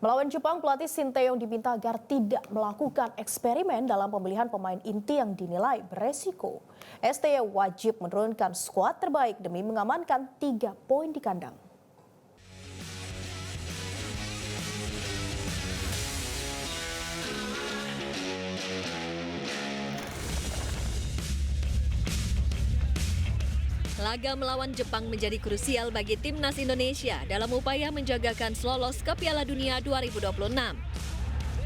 Melawan Jepang, pelatih Sinteyong diminta agar tidak melakukan eksperimen dalam pemilihan pemain inti yang dinilai beresiko. STY wajib menurunkan skuad terbaik demi mengamankan 3 poin di kandang. Laga melawan Jepang menjadi krusial bagi timnas Indonesia dalam upaya menjagakan lolos ke Piala Dunia 2026.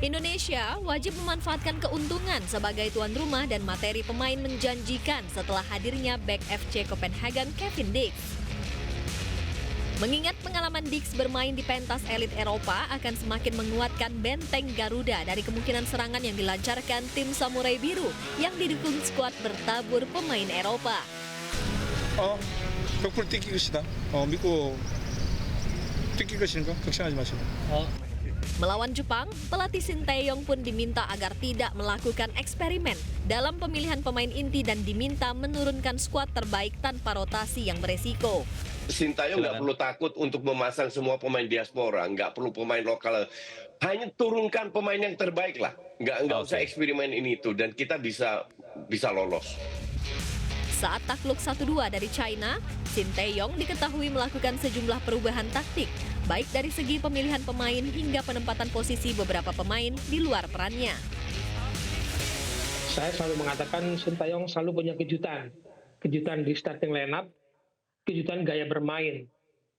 Indonesia wajib memanfaatkan keuntungan sebagai tuan rumah dan materi pemain menjanjikan setelah hadirnya bek FC Copenhagen Kevin Dix. Mengingat pengalaman Dix bermain di pentas elit Eropa akan semakin menguatkan benteng Garuda dari kemungkinan serangan yang dilancarkan tim Samurai Biru yang didukung skuad bertabur pemain Eropa. 100% 뛰기시다. 믿고 뛰기 것인가? 걱정하지 마시고. Melawan Jepang, pelatih Sinteyong pun diminta agar tidak melakukan eksperimen dalam pemilihan pemain inti dan diminta menurunkan skuad terbaik tanpa rotasi yang beresiko. Sinteyong nggak perlu takut untuk memasang semua pemain diaspora, nggak perlu pemain lokal. Hanya turunkan pemain yang terbaik lah. Nggak usah eksperimen ini itu dan kita bisa lolos. Saat takluk 1-2 dari China, Sinteyong diketahui melakukan sejumlah perubahan taktik, baik dari segi pemilihan pemain hingga penempatan posisi beberapa pemain di luar perannya. Saya selalu mengatakan Sinteyong selalu punya kejutan di starting lineup, kejutan gaya bermain.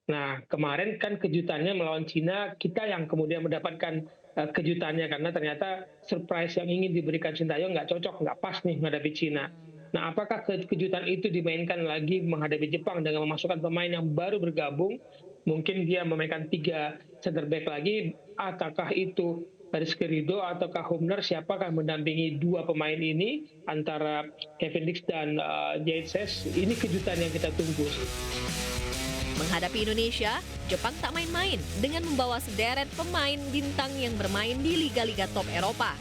Nah, kemarin kan kejutannya melawan Cina, kita yang kemudian mendapatkan kejutannya karena ternyata surprise yang ingin diberikan Sinteyong nggak cocok, nggak pas nih menghadapi Cina. Nah, apakah kejutan itu dimainkan lagi menghadapi Jepang dengan memasukkan pemain yang baru bergabung? Mungkin dia memainkan 3 center back lagi, ataukah itu Rizky Ridho ataukah Humner, siapakah mendampingi 2 pemain ini antara Kevin Dix dan Yates? Ini kejutan yang kita tunggu. Menghadapi Indonesia, Jepang tak main-main dengan membawa sederet pemain bintang yang bermain di liga-liga top Eropa.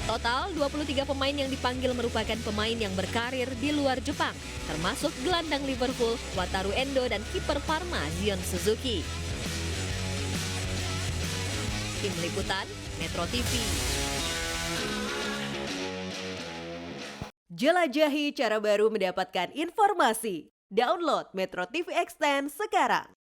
Total 23 pemain yang dipanggil merupakan pemain yang berkarir di luar Jepang, termasuk gelandang Liverpool, Wataru Endo, dan kiper Parma, Zion Suzuki. Tim Liputan, Metro TV. Jelajahi cara baru mendapatkan informasi. Download Metro TV Extend sekarang.